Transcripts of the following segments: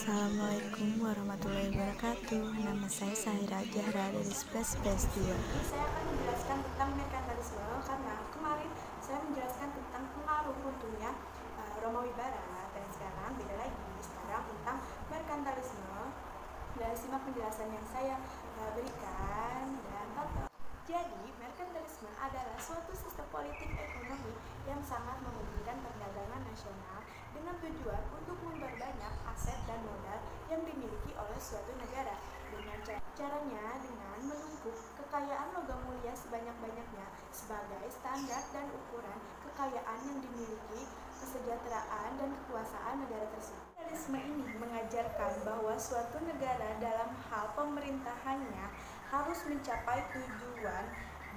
Assalamualaikum warahmatullahi wabarakatuh. Nama saya Sahira Jahra dari SPES 2. Saya akan menjelaskan tentang merkantilisme karena kemarin saya menjelaskan tentang pengaruh runtuhnya Romawi Barat, dan sekarang beda lagi. Sekarang tentang merkantilisme, dan simak penjelasan yang saya berikan dan tonton. Jadi, merkantilisme adalah suatu sistem politik ekonomi yang sangat mementingkan perdagangan nasional dengan tujuan untuk memperbanyak aset dan modal yang dimiliki oleh suatu negara. Dengan caranya dengan menumpuk kekayaan logam mulia sebanyak-banyaknya sebagai standar dan ukuran kekayaan yang dimiliki, kesejahteraan dan kekuasaan negara tersebut. Kapitalisme ini mengajarkan bahwa suatu negara dalam hal pemerintahannya harus mencapai tujuan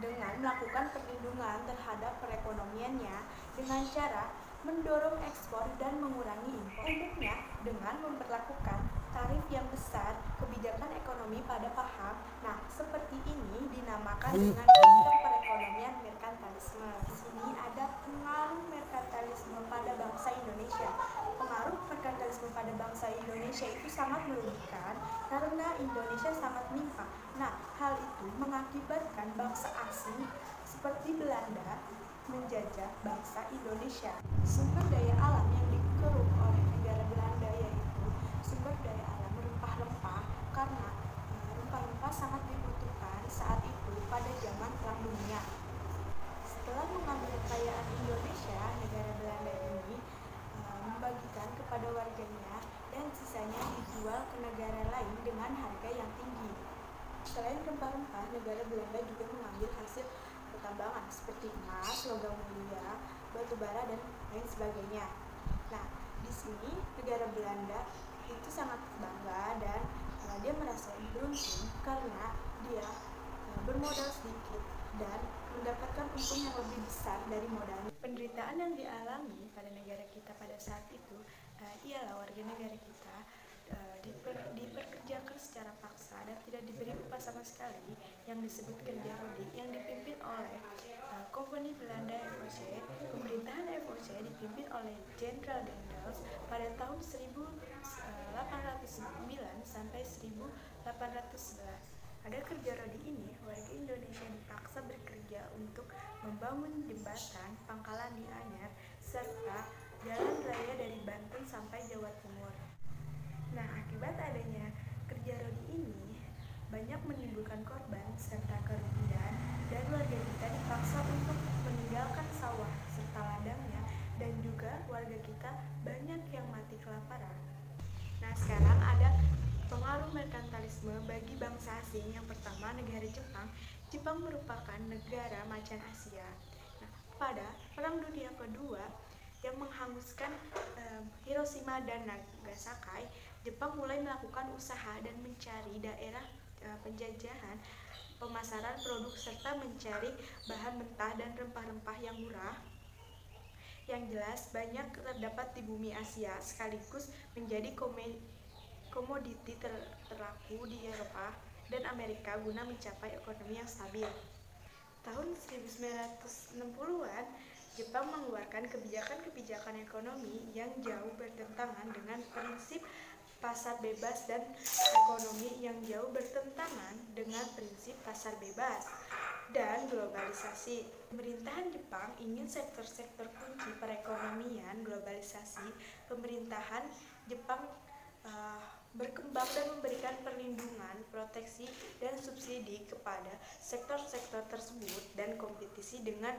dengan melakukan perlindungan terhadap perekonomiannya dengan cara mendorong ekspor dan mengurangi impor. Umumnya dengan memperlakukan tarif yang besar, kebijakan ekonomi pada paham. Nah, seperti ini dinamakan dengan sistem perekonomian merkantilisme. Di sini ada pengaruh merkantilisme pada bangsa Indonesia. Pengaruh merkantilisme pada bangsa Indonesia itu sangat merugikan karena Indonesia sangat menyimpang. Nah, hal itu mengakibatkan bangsa asing seperti Belanda menjajah bangsa Indonesia. Sumber daya alam yang dikeruk oleh negara Belanda yaitu sumber daya alam rempah-rempah, karena rempah-rempah sangat dibutuhkan saat itu pada zaman Perang Dunia. Setelah mengambil kekayaan Indonesia, negara Belanda ini membagikan kepada warganya dan sisanya dijual ke negara lain dengan harga yang tinggi. Selain rempah-rempah, negara Belanda juga mengambil hasil pertambangan seperti emas, logam mulia, batu bara, dan lain sebagainya. Nah, di sini negara Belanda itu sangat bangga dan dia merasa beruntung karena dia bermodal sedikit dan mendapatkan untung yang lebih besar dari modalnya. Penderitaan yang dialami pada negara kita pada saat itu ialah warga negara kita diperkerjakan secara paksa dan tidak diberi upah sama sekali, yang disebut kerja rodi, yang dipimpin oleh Kompani Belanda FOC. Pemerintahan FOC dipimpin oleh Jenderal Daendels pada tahun 1809 sampai 1811. Ada kerja rodi ini, warga Indonesia dipaksa bekerja untuk membangun jembatan, pangkalan di Anyar, serta jalan raya dari Banten sampai Jawa Timur. Nah, akibat adanya kerja rodi ini banyak menimbulkan korban serta kerugian, dan warga kita dipaksa untuk meninggalkan sawah serta ladangnya, dan juga warga kita banyak yang mati kelaparan. Nah, sekarang ada pengaruh merkantilisme bagi bangsa asing. Yang pertama, negara Jepang. Jepang merupakan negara macan Asia. Nah, pada Perang Dunia Kedua yang menghanguskan Hiroshima dan Nagasaki, Jepang mulai melakukan usaha dan mencari daerah penjajahan, pemasaran produk, serta mencari bahan mentah dan rempah-rempah yang murah yang jelas banyak terdapat di bumi Asia, sekaligus menjadi komoditi terlaku di Eropa dan Amerika guna mencapai ekonomi yang stabil. Tahun 1960-an, Jepang mengeluarkan kebijakan-kebijakan ekonomi yang jauh bertentangan dengan prinsip pasar bebas dan ekonomi yang jauh bertentangan dengan prinsip pasar bebas dan globalisasi. Pemerintahan Jepang ingin sektor-sektor kunci perekonomian globalisasi. Pemerintahan Jepang berkembang dan memberikan perlindungan, proteksi, dan subsidi kepada sektor-sektor tersebut dan kompetisi dengan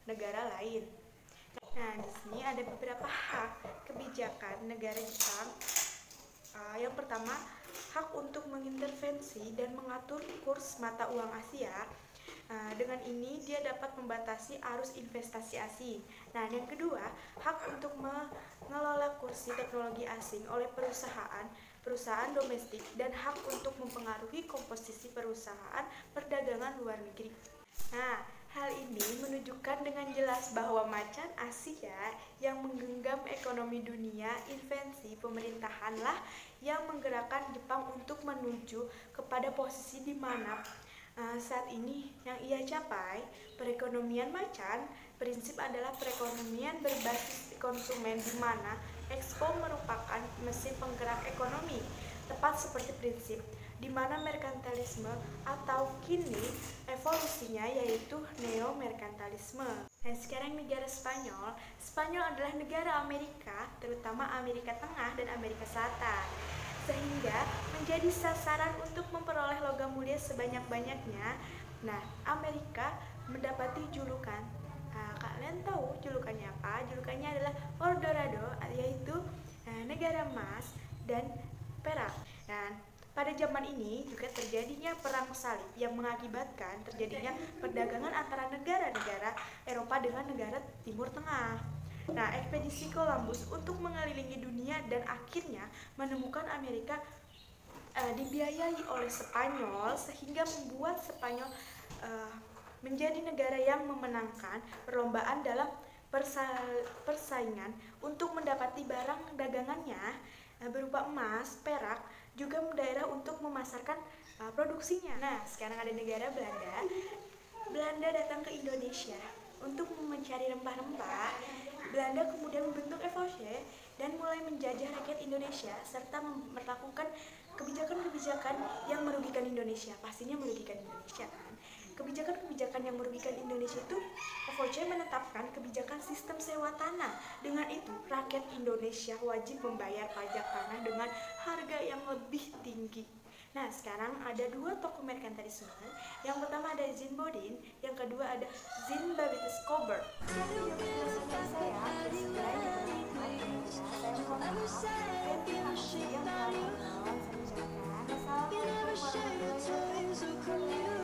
negara lain. Nah, di sini ada beberapa hak kebijakan negara Jepang. Yang pertama, hak untuk mengintervensi dan mengatur kurs mata uang Asia. Dengan ini dia dapat membatasi arus investasi asing. Nah, yang kedua, hak untuk mengelola kursi teknologi asing oleh perusahaan domestik, dan hak untuk mempengaruhi komposisi perusahaan perdagangan luar negeri. Nah, hal ini menunjukkan dengan jelas bahwa macan Asia yang menggenggam ekonomi dunia, invensi pemerintahanlah yang menggerakkan Jepang untuk menuju kepada posisi di mana saat ini yang ia capai. Perekonomian macan prinsip adalah perekonomian berbasis konsumen, di mana Expo merupakan mesin penggerak ekonomi, tepat seperti prinsip, di mana merkantilisme atau kini evolusinya yaitu neo-merkantilisme. Nah, sekarang negara Spanyol. Spanyol adalah negara Amerika, terutama Amerika Tengah dan Amerika Selatan, sehingga menjadi sasaran untuk memperoleh logam mulia sebanyak-banyaknya. Nah, Amerika mendapati julukan. Kalian tahu julukannya apa? Julukannya adalah Eldorado, yaitu negara emas dan perak. Dan pada zaman ini juga terjadinya perang salib yang mengakibatkan terjadinya perdagangan antara negara-negara Eropa dengan negara Timur Tengah. Nah, ekspedisi Columbus untuk mengelilingi dunia dan akhirnya menemukan Amerika dibiayai oleh Spanyol, sehingga membuat Spanyol menjadi negara yang memenangkan perlombaan dalam persaingan untuk mendapati barang dagangannya berupa emas, perak, juga daerah untuk memasarkan produksinya. Nah, sekarang ada negara Belanda. Belanda datang ke Indonesia untuk mencari rempah-rempah. Belanda kemudian membentuk FOC dan mulai menjajah rakyat Indonesia serta melakukan kebijakan-kebijakan yang merugikan Indonesia. Pastinya merugikan Indonesia kan. Kebijakan-kebijakan yang merugikan Indonesia itu, FOC menetapkan kebijakan sistem sewa tanah. Dengan itu, rakyat Indonesia wajib membayar pajak tanah dengan harga yang lebih tinggi. Nah, sekarang ada dua tokoh merkantilisme. Yang pertama ada Jean Bodin, yang kedua ada Jean Baptiste Colbert. Saya